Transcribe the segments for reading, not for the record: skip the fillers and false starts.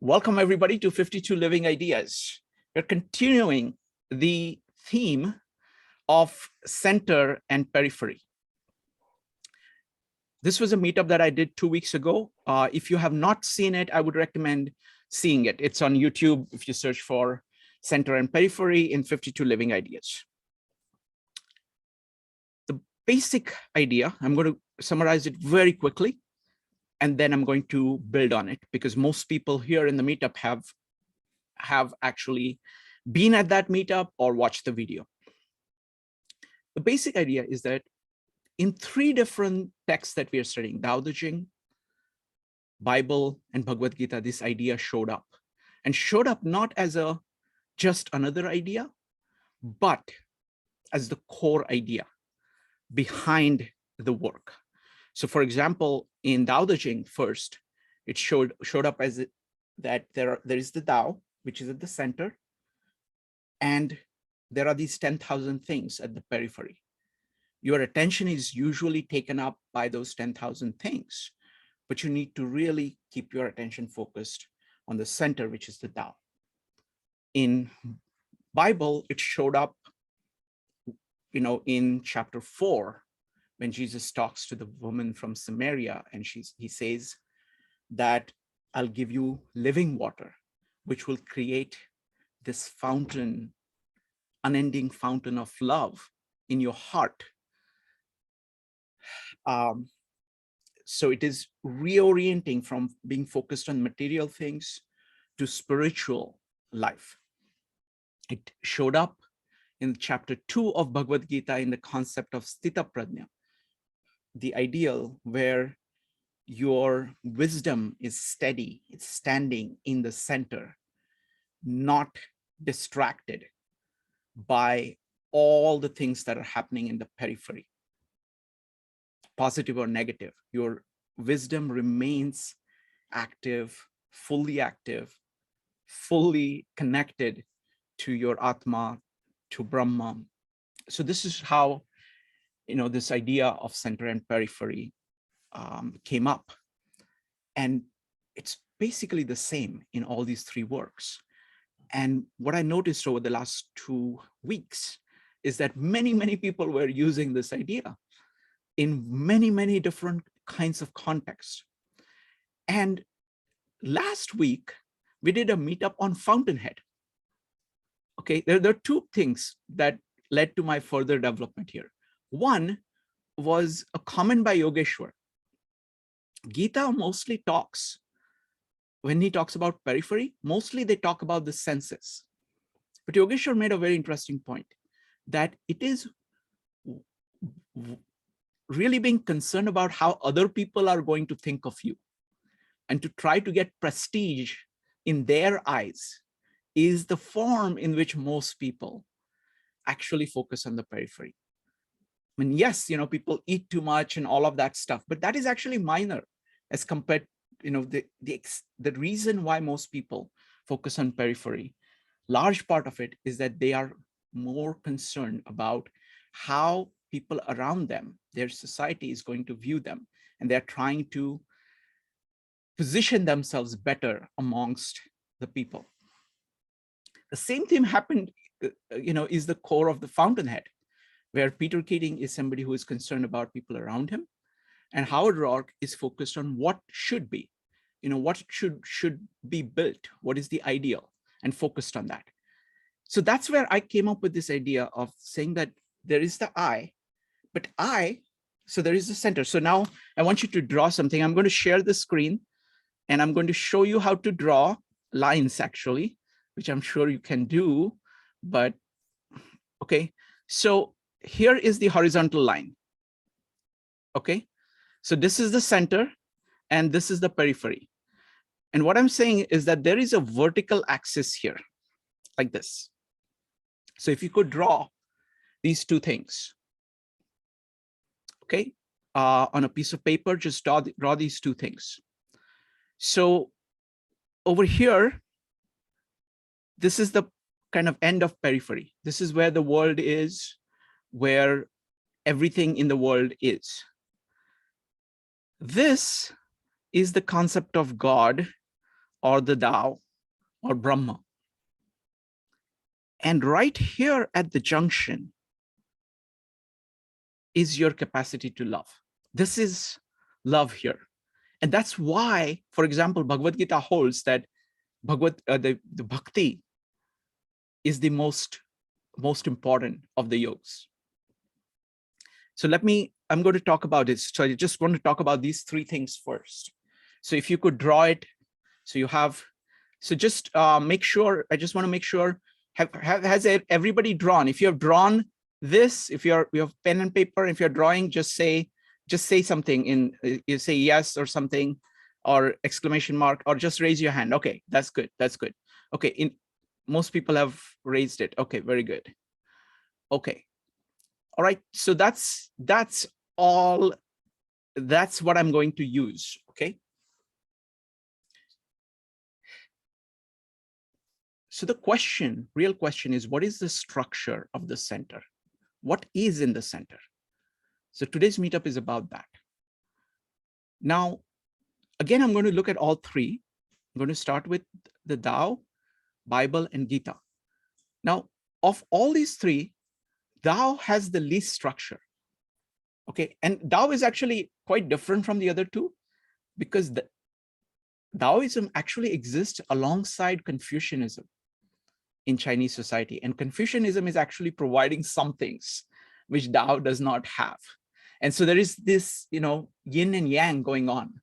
Welcome everybody to 52 Living Ideas. We're continuing the theme of center and periphery. This was a meetup that I did 2 weeks ago. If you have not seen it, I would recommend seeing it. It's on YouTube if you search for center and periphery in 52 Living Ideas. The basic idea, I'm going to summarize it very quickly, and then I'm going to build on it because most people here in the meetup have actually been at that meetup or watched the video. The basic idea is that in 3 different texts that we are studying, Tao Te Ching, Bible, and Bhagavad Gita, this idea showed up not as just another idea, but as the core idea behind the work. So for example, in Tao Te Ching first, it showed up as that there is the Tao, which is at the center, and there are these 10,000 things at the periphery. Your attention is usually taken up by those 10,000 things, but you need to really keep your attention focused on the center, which is the Tao. In Bible, it showed up, in chapter 4, when Jesus talks to the woman from Samaria, and he says that I'll give you living water, which will create this fountain, unending fountain of love in your heart. So it is reorienting from being focused on material things to spiritual life. It showed up in chapter 2 of Bhagavad Gita in the concept of Sthitaprajna, the ideal where your wisdom is steady, it's standing in the center, not distracted by all the things that are happening in the periphery, positive or negative. Your wisdom remains active, fully connected to your Atma, to Brahma. So this is how this idea of center and periphery came up. And it's basically the same in all these 3 works. And what I noticed over the last 2 weeks is that many people were using this idea in many different kinds of contexts. And last week, we did a meetup on Fountainhead. Okay, there are 2 things that led to my further development here. One was a comment by Yogeshwar. Gita mostly talks, when he talks about periphery, mostly they talk about the senses. But Yogeshwar made a very interesting point that it is really being concerned about how other people are going to think of you and to try to get prestige in their eyes is the form in which most people actually focus on the periphery. I mean, yes, people eat too much and all of that stuff, but that is actually minor as compared, the reason why most people focus on periphery, large part of it is that they are more concerned about how people around them, their society is going to view them, and they're trying to position themselves better amongst the people. The same thing happened, is the core of the Fountainhead, where Peter Keating is somebody who is concerned about people around him, and Howard Rourke is focused on what should be, what should be built, what is the ideal, and focused on that. So that's where I came up with this idea of saying that there is the I, but so there is the center. So now I want you to draw something. I'm going to share the screen, and I'm going to show you how to draw lines, actually, which I'm sure you can do, but okay. So here is the horizontal line. Okay, so this is the center and this is the periphery. And what I'm saying is that there is a vertical axis here, like this. So if you could draw these 2 things, okay, on a piece of paper, just draw these 2 things. So over here, this is the kind of end of periphery. This is where the world is, where everything in the world is. This is the concept of God or the Dao or Brahma. And right here at the junction is your capacity to love. This is love here. And that's why, for example, Bhagavad Gita holds that the bhakti is the most important of the yogas. So I'm going to talk about it. So I just want to talk about these three things first. So if you could draw it, so just make sure, I just want to make sure, has everybody drawn? If you have drawn this, if you have pen and paper, if you're drawing, just say something you say yes or something, or exclamation mark, or just raise your hand. Okay, that's good. Okay, most people have raised it. Okay, very good. Okay, all right. So that's all. That's what I'm going to use. Okay. So the real question is, what is the structure of the center? What is in the center? So today's meetup is about that. Now, again, I'm going to look at all three. I'm going to start with the Tao, Bible, and Gita. Now, of all these three, Tao has the least structure. Okay, and Tao is actually quite different from the other two, because Taoism actually exists alongside Confucianism in Chinese society. And Confucianism is actually providing some things which Tao does not have. And so there is this, yin and yang going on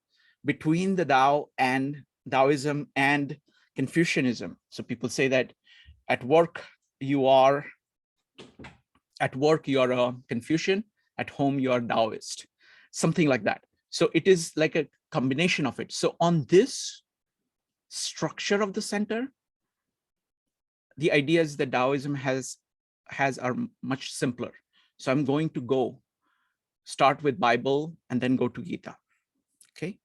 between the Tao and Taoism and Confucianism. So people say that at work you are a Confucian, at home you are Taoist, something like that. So it is like a combination of it. So on this structure of the center, the ideas that Taoism has are much simpler. So I'm going to start with Bible and then go to Gita. Okay.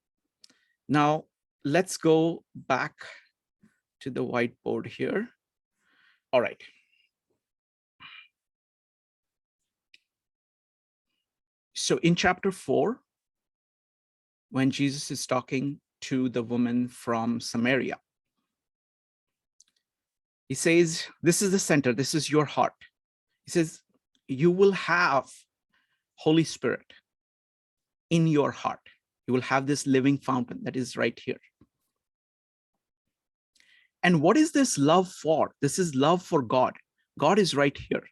Now let's go back to the whiteboard here. All right. So in chapter 4, when Jesus is talking to the woman from Samaria, he says, this is the center, this is your heart. He says, you will have Holy Spirit in your heart. You will have this living fountain that is right here. And what is this love for? This is love for God. God is right here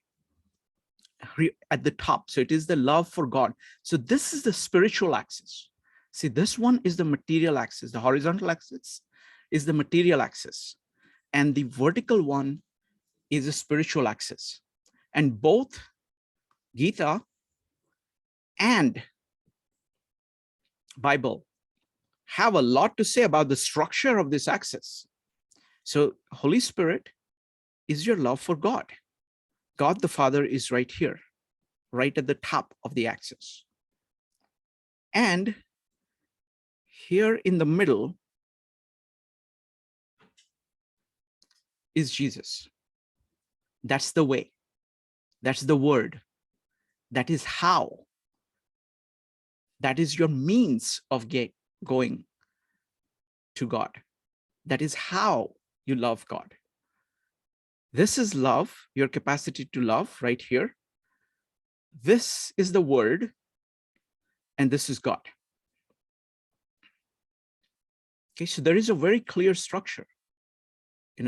at the top. So it is the love for God. So this is the spiritual axis. See, this one is the material axis. The horizontal axis is the material axis. And the vertical one is the spiritual axis. And both Gita and Bible have a lot to say about the structure of this axis. So Holy Spirit is your love for God. God the Father is right here, right at the top of the axis. And here in the middle is Jesus. That's the way. That's the word. That is how. That is your means of going to God. That is how you love God. This is love, your capacity to love right here. This is the word, and this is God. Okay, so there is a very clear structure.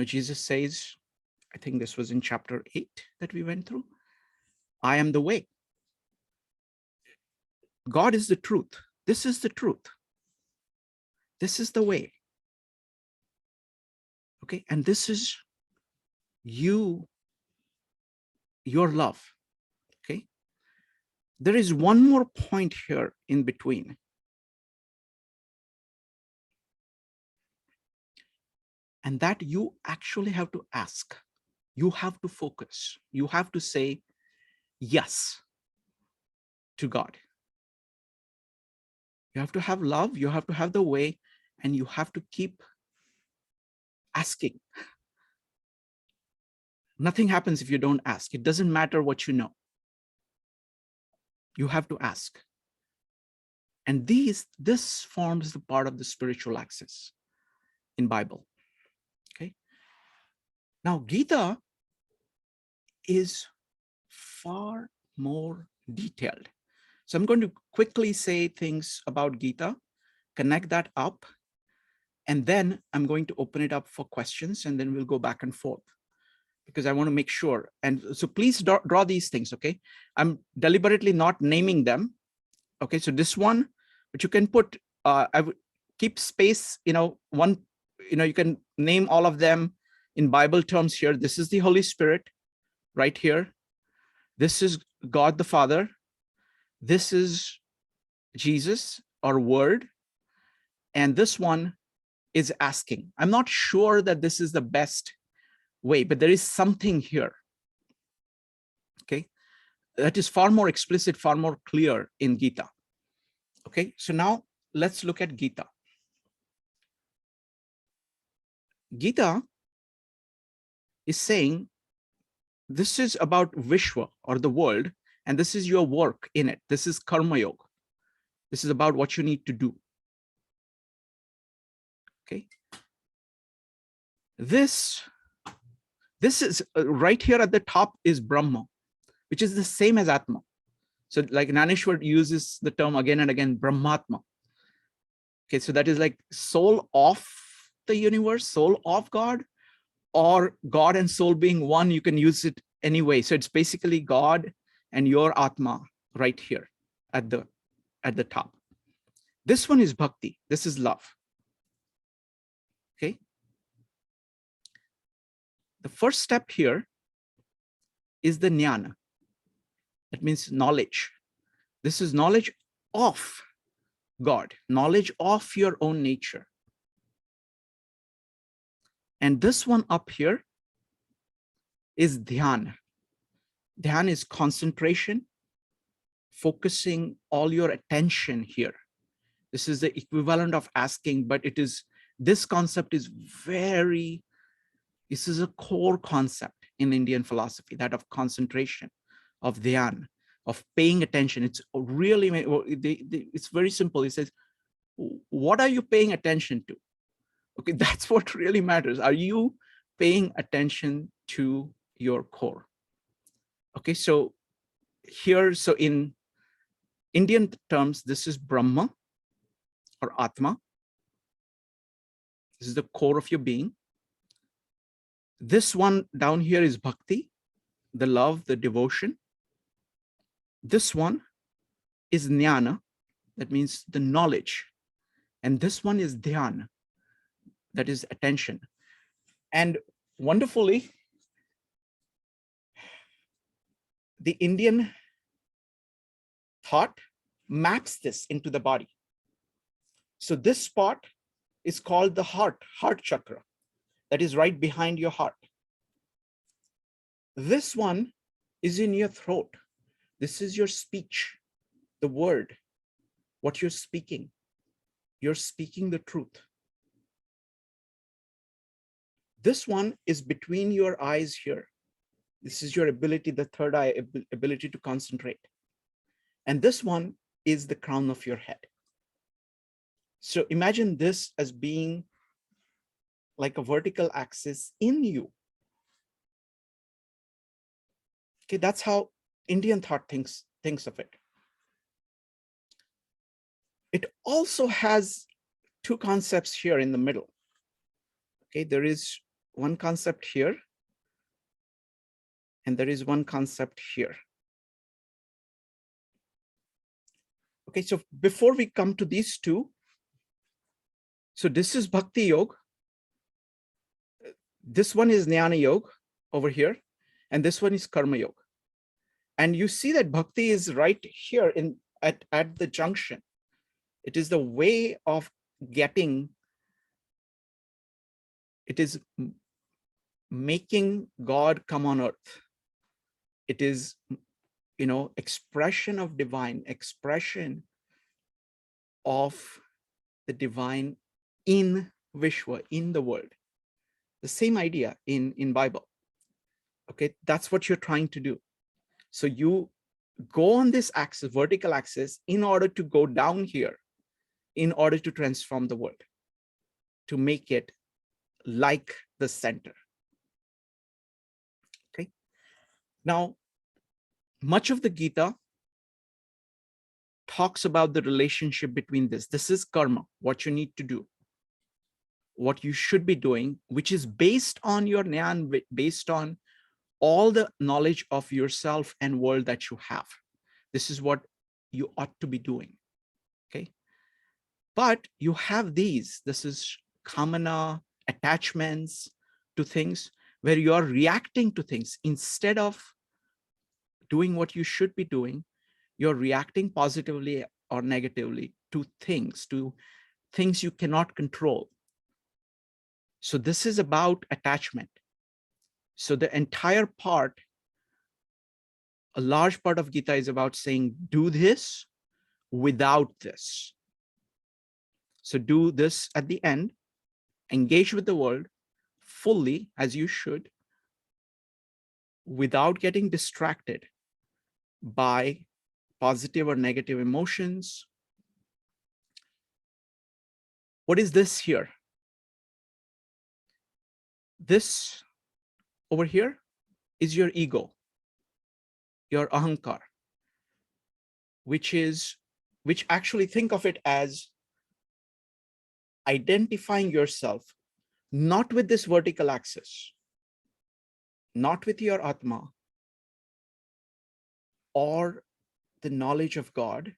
Jesus says, I think this was in chapter 8 that we went through, I am the way. God is the truth. This is the truth. This is the way. Okay, and this is your love. Okay, there is one more point here in between. And that you actually have to ask. You have to focus. You have to say yes to God. You have to have love. You have to have the way, and you have to keep asking. Nothing happens if you don't ask. It doesn't matter what you know. You have to ask. And this forms the part of the spiritual axis. in Bible. Okay. Now, Gita is far more detailed. So I'm going to quickly say things about Gita, connect that up, and then I'm going to open it up for questions, and then we'll go back and forth, because I want to make sure. And so please draw these things, okay? I'm deliberately not naming them. Okay, so this one, but you can put, I would keep space, one, you can name all of them in Bible terms here. This is the Holy Spirit right here. This is God the Father. This is Jesus, or Word. And this one is asking. I'm not sure that this is the best way, but there is something here. Okay, that is far more explicit, far more clear in Gita. Okay, so now let's look at Gita. Gita is saying this is about Vishwa, or the world, and this is your work in it. This is Karma Yoga. This is about what you need to do. Okay. This is right here at the top is Brahma, which is the same as Atma. So like Naneshwar uses the term again and again, Brahmatma. Okay, so that is like soul of the universe, soul of God, or God and soul being one. You can use it anyway. So it's basically God and your Atma right here at the top. This one is Bhakti. This is love. Okay. The first step here is the jnana. That means knowledge. This is knowledge of God, knowledge of your own nature. And this one up here is dhyana. Dhyana is concentration, focusing all your attention here. This is the equivalent of asking, but this concept is this is a core concept in Indian philosophy, that of concentration, of dhyan, of paying attention. It's really, it's very simple. It says, what are you paying attention to? Okay, that's what really matters. Are you paying attention to your core? Okay, so here, so in Indian terms, this is Brahma or Atma. This is the core of your being. This one down here is Bhakti, the love, the devotion. This one is Jnana, that means the knowledge. And this one is Dhyana, that is attention. And wonderfully, the Indian thought maps this into the body. So this spot is called the heart chakra, that is right behind your heart. This one is in your throat. This is your speech, the word, what you're speaking. You're speaking the truth. This one is between your eyes here. This is your ability, the third eye, ability to concentrate. And this one is the crown of your head. So imagine this as being like a vertical axis in you. Okay, that's how Indian thought thinks of it. It also has two concepts here in the middle. Okay, there is one concept here, and there is one concept here. Okay, so before we come to these two, so this is Bhakti Yoga. This one is Jnana Yoga over here, and this one is Karma Yoga. And you see that Bhakti is right here at the junction. It is the way of getting, it is making God come on earth. It is, expression of divine, expression of the divine in Vishwa, in the world. The same idea in Bible. Okay, that's what you're trying to do. So you go on this axis, vertical axis, in order to go down here, in order to transform the world, to make it like the center. Okay. Now, much of the Gita talks about the relationship between this. This is karma, what you need to do, what you should be doing, which is based on your jnana, based on all the knowledge of yourself and world that you have. This is what you ought to be doing. Okay. But you have these, this is kamana, attachments to things, where you are reacting to things instead of doing what you should be doing. You're reacting positively or negatively to things you cannot control. So this is about attachment. So the entire part, a large part of Gita is about saying, do this without this. So do this at the end, engage with the world fully as you should, without getting distracted by positive or negative emotions. What is this here? This over here is your ego, your ahankar, which actually, think of it as identifying yourself not with this vertical axis, not with your atma or the knowledge of God,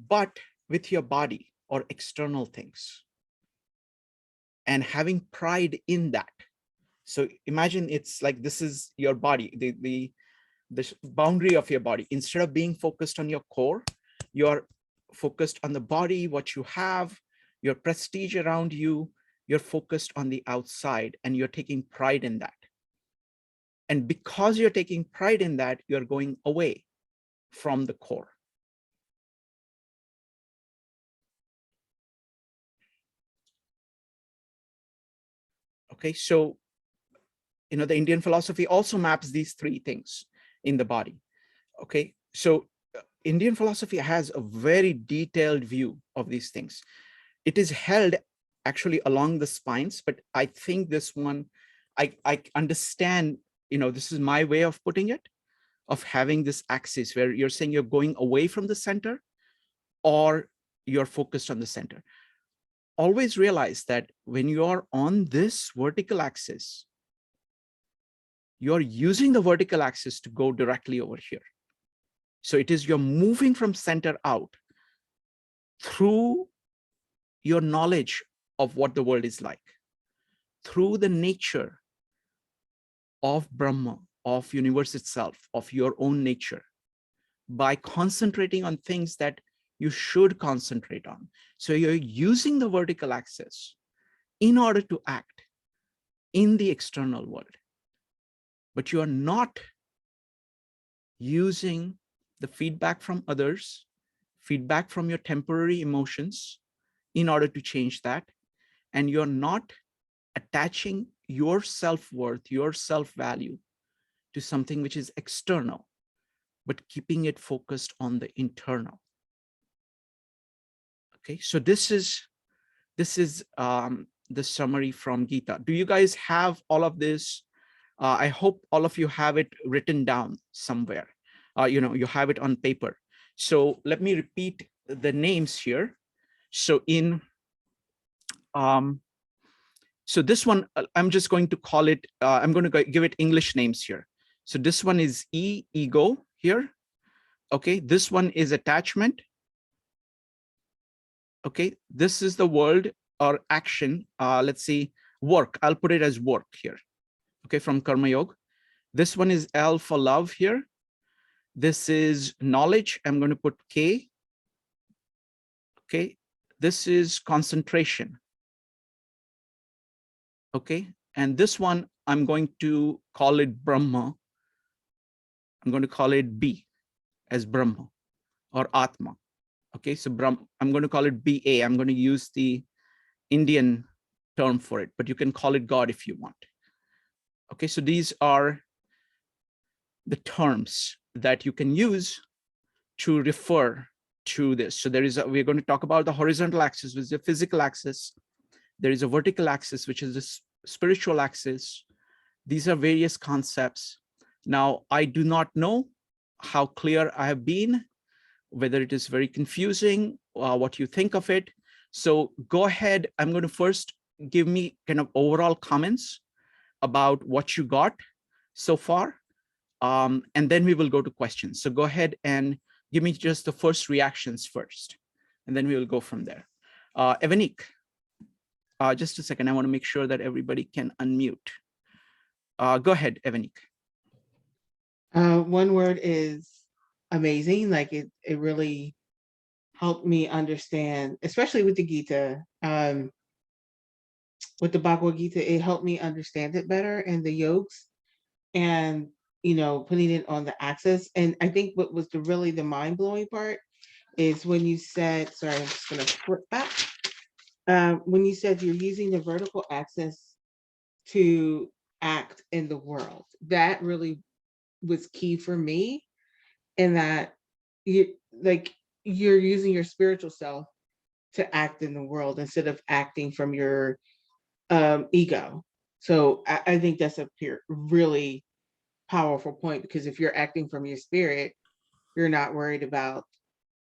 but with your body or external things, and having pride in that. So imagine it's like, this is your body, the boundary of your body. Instead of being focused on your core, you're focused on the body, what you have, your prestige around you. You're focused on the outside and you're taking pride in that. And because you're taking pride in that, you're going away from the core. Okay, so, the Indian philosophy also maps these three things in the body. Okay, so Indian philosophy has a very detailed view of these things. It is held actually along the spines, but I think this one, I understand, this is my way of putting it, of having this axis where you're saying you're going away from the center or you're focused on the center. Always realize that when you're on this vertical axis, you're using the vertical axis to go directly over here. So it is, you're moving from center out through your knowledge of what the world is like, through the nature of Brahma, of universe itself, of your own nature, by concentrating on things that you should concentrate on. So you're using the vertical axis in order to act in the external world, but you are not using the feedback from others, feedback from your temporary emotions in order to change that. And you're not attaching your self-worth, your self-value to something which is external, but keeping it focused on the internal. Okay, so this is the summary from Gita. Do you guys have all of this? I hope all of you have it written down somewhere. You have it on paper. So let me repeat the names here. So so this one, I'm just going to call it, I'm going to give it English names here. So this one is ego here. Okay, this one is attachment. Okay, this is the world or action. Let's see, work. I'll put it as work here. Okay, from Karma Yoga. This one is L for love here. This is knowledge. I'm going to put K. Okay, this is concentration. Okay, and this one, I'm going to call it Brahma. I'm going to call it B as Brahma or Atma. Okay, so I'm going to call it BA. I'm going to use the Indian term for it, but you can call it God if you want. Okay, so these are the terms that you can use to refer to this. So we're going to talk about the horizontal axis, which is the physical axis. There is a vertical axis, which is the spiritual axis. These are various concepts. Now, I do not know how clear I have been, whether it is very confusing, what you think of it. So go ahead. I'm going to first give me kind of overall comments about what you got so far. And then we will go to questions. So go ahead and give me just the first reactions first, and then we will go from there. Evanik, just a second. I want to make sure that everybody can unmute. Go ahead, Evanik. One word is amazing. Like it really helped me understand, especially with the Gita, with the Bhagavad Gita, it helped me understand it better, and the yokes, and putting it on the axis. And I think what was really the mind-blowing part is when you said, sorry, I'm just gonna flip back. When you said you're using the vertical axis to act in the world, that really was key for me, in that you're using your spiritual self to act in the world instead of acting from your ego. So I think that's a really powerful point, because if you're acting from your spirit, you're not worried about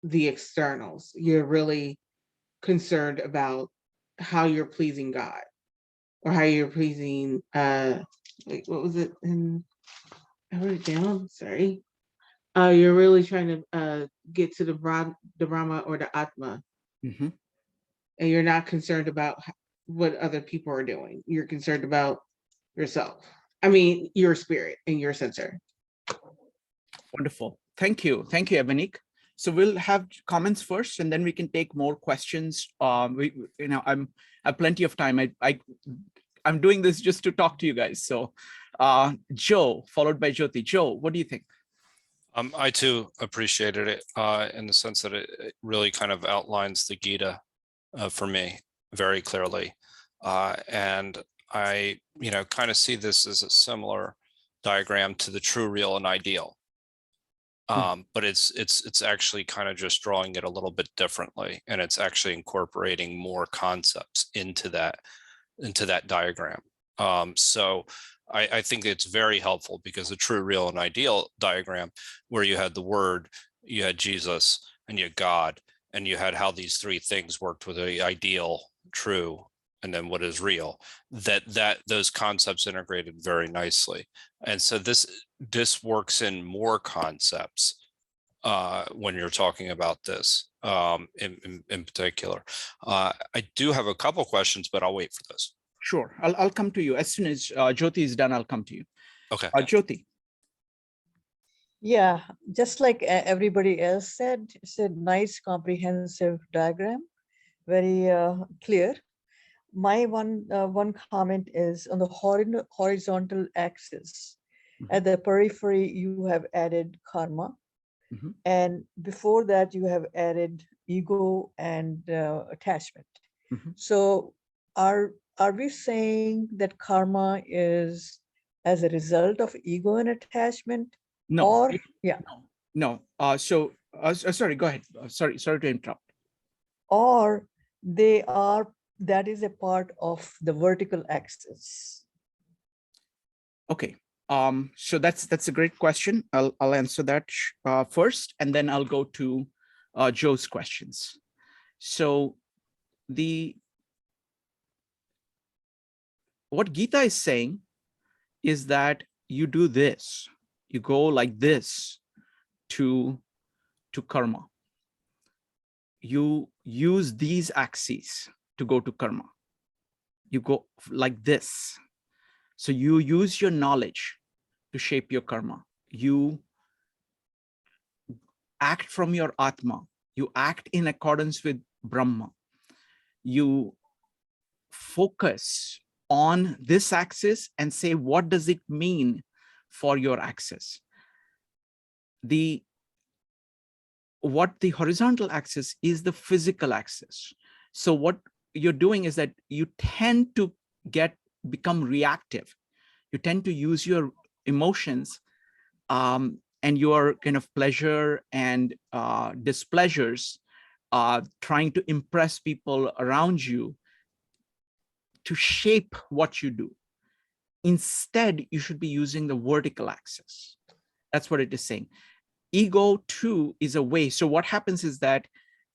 the externals. You're really concerned about how you're pleasing God, or how you're pleasing wait, what was it? I wrote it down, sorry. You're really trying to get to the Brahma or the Atma. Mm-hmm. And you're not concerned about what other people are doing. You're concerned about yourself. I mean, your spirit and your sensor. Wonderful. Thank you. Thank you, Evanik. So we'll have comments first, and then we can take more questions. I have plenty of time. I'm doing this just to talk to you guys. So Joe, followed by Jyoti. Joe, what do you think? I too appreciated it in the sense that it really kind of outlines the Gita for me very clearly. And I, kind of see this as a similar diagram to the true, real, and ideal. But it's actually kind of just drawing it a little bit differently, and it's actually incorporating more concepts into that diagram. So I think it's very helpful, because the true, real, and ideal diagram, where you had the word, you had Jesus, and you had God, and you had how these three things worked with the ideal, true, and then what is real, that those concepts integrated very nicely. And so this works in more concepts when you're talking about this in particular. I do have a couple questions, but I'll wait for those. Sure, I'll come to you as soon as Jyoti is done. I'll come to you. Okay. Jyoti. Yeah, just like everybody else said, it's a nice comprehensive diagram, very clear. My one comment is on the horizontal axis. Mm-hmm. At the periphery, you have added karma. Mm-hmm. And before that, you have added ego and attachment. Mm-hmm. So are we saying that karma is as a result of ego and attachment? No. Or yeah. No. Sorry, go ahead. Sorry to interrupt. Or that is a part of the vertical axis. Okay. So that's a great question. I'll answer that first, and then I'll go to Joe's questions. So what Gita is saying is that you do this, you go like this to karma. You use these axes to go to karma. You go like this. So you use your knowledge to shape your karma. You act from your Atma. You act in accordance with Brahma. You focus on this axis and say, what does it mean for your axis? What the horizontal axis is, the physical axis. So what you're doing is that you tend to become reactive. You tend to use your emotions and your kind of pleasure and displeasures, trying to impress people around you to shape what you do. Instead, you should be using the vertical axis. That's what it is saying. Ego too is a way. So what happens is that,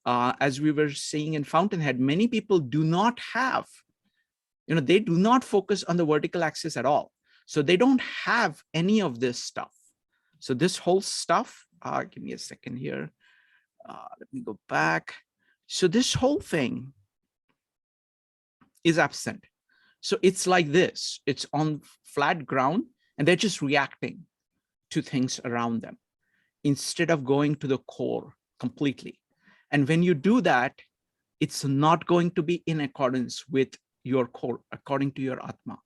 as we were saying in Fountainhead, many people do not have, they do not focus on the vertical axis at all. So they don't have any of this stuff. So this whole stuff, give me a second here. Let me go back. So this whole thing is absent. So it's like this, it's on flat ground and they're just reacting to things around them instead of going to the core completely. And when you do that, it's not going to be in accordance with your core, according to your Atma.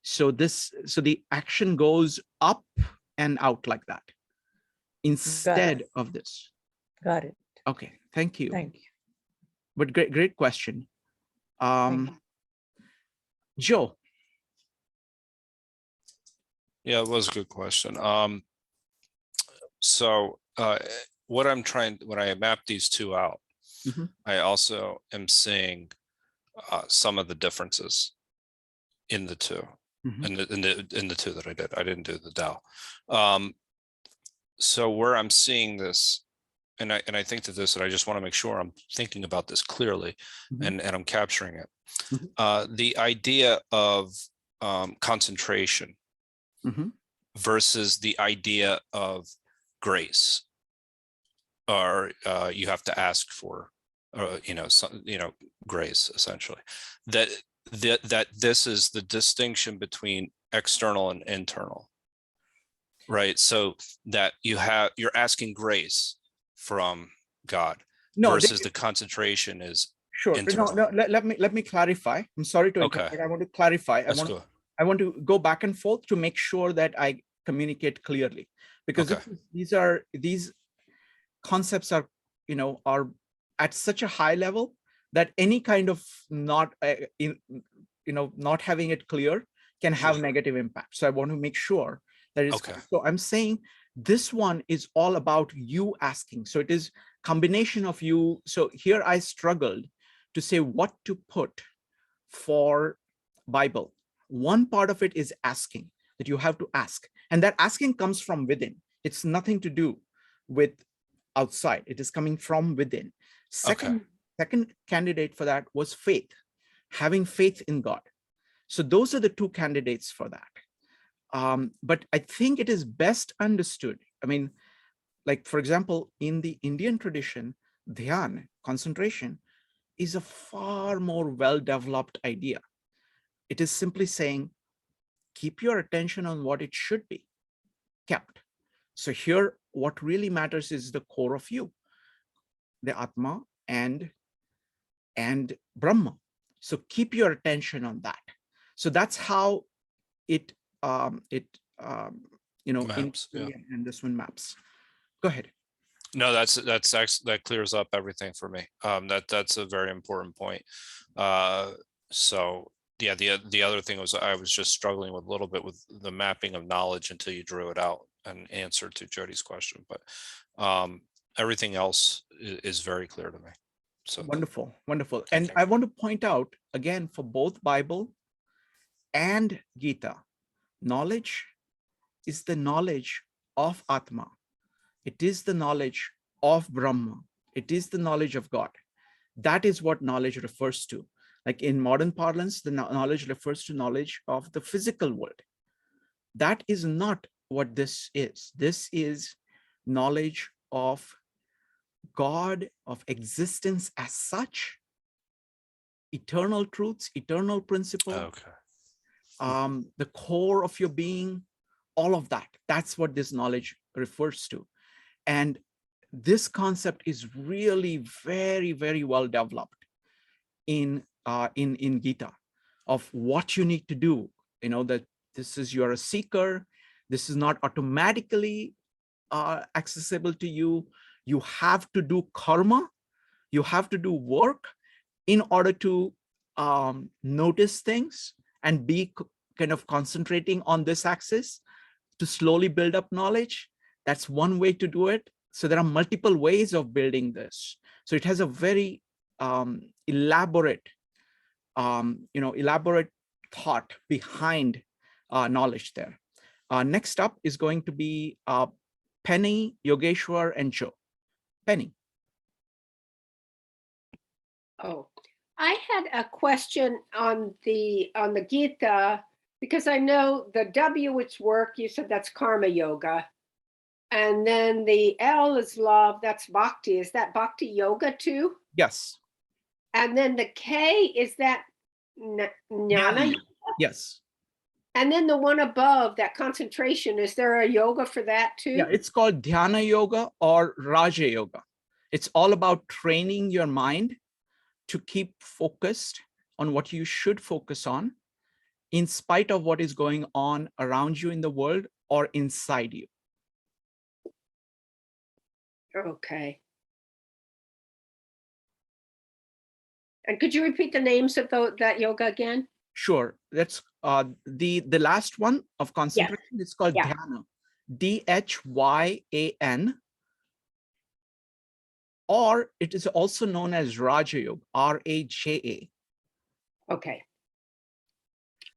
So the action goes up and out like that instead of this. Got it. Okay, thank you. Thank you. But great question. Thank you. Joe. Yeah, it was a good question. So when I map these two out, I also am seeing some of the differences in the two, in the two that I did. I didn't do the Dao. So where I'm seeing this, and I think that this, and I just want to make sure I'm thinking about this clearly, and I'm capturing it. The idea of concentration versus the idea of grace, or you have to ask for, grace, essentially. That this is the distinction between external and internal, right? So that you're asking grace from God, versus the concentration is sure. internal. No, let me clarify. I'm sorry to interrupt, but I want to clarify. I want to go back and forth to make sure that I communicate clearly, because these concepts are at such a high level that any kind of not having it clear can have negative impact. So I want to make sure that it's so I'm saying this one is all about you asking. So it is combination of you. So here I struggled to say what to put for Bible. One part of it is asking, that you have to ask, and that asking comes from within. It's nothing to do with outside. It is coming from within. Second candidate for that was faith, having faith in God. So those are the two candidates for that. But I think it is best understood. I mean, like, for example, in the Indian tradition, dhyan, concentration, is a far more well-developed idea. It is simply saying, keep your attention on what it should be kept. So here, what really matters is the core of you, the Atma and Brahma. So keep your attention on that. So that's how it maps, and this one maps. Go ahead. No, that's actually, that clears up everything for me. That's a very important point. So yeah, the other thing was I was just struggling with a little bit with the mapping of knowledge until you drew it out and answered to Jody's question. But everything else is very clear to me. So wonderful. And I want to point out again, for both Bible and Gita, knowledge is the knowledge of Atma. It is the knowledge of Brahma. It is the knowledge of God. That is what knowledge refers to. Like in modern parlance, the knowledge refers to knowledge of the physical world. That is not what this is. This is knowledge of God, of existence as such, eternal truths, eternal principle, the core of your being, all of that. That's what this knowledge refers to. And this concept is really very, very well developed in Gita, of what you need to do. That this is, you're a seeker. This is not automatically accessible to you. You have to do karma. You have to do work in order to notice things and be kind of concentrating on this axis to slowly build up knowledge. That's one way to do it. So there are multiple ways of building this. So it has a very elaborate elaborate thought behind knowledge there. Next up is going to be Penny, Yogeshwar, and Joe. Penny. Oh, I had a question on the Gita, because I know the W is work, you said that's karma yoga. And then the L is love, that's bhakti. Is that bhakti yoga too? Yes. And then the K, is that jnana? Yes. And then the one above, that concentration, is there a yoga for that too? Yeah, it's called Dhyana Yoga or Raja Yoga. It's all about training your mind to keep focused on what you should focus on, in spite of what is going on around you in the world or inside you. Okay. And could you repeat the names of that yoga again? Sure. That's the last one of concentration. It's called Dhyana, Dhyan, or it is also known as Raja Yoga, Raja. Okay.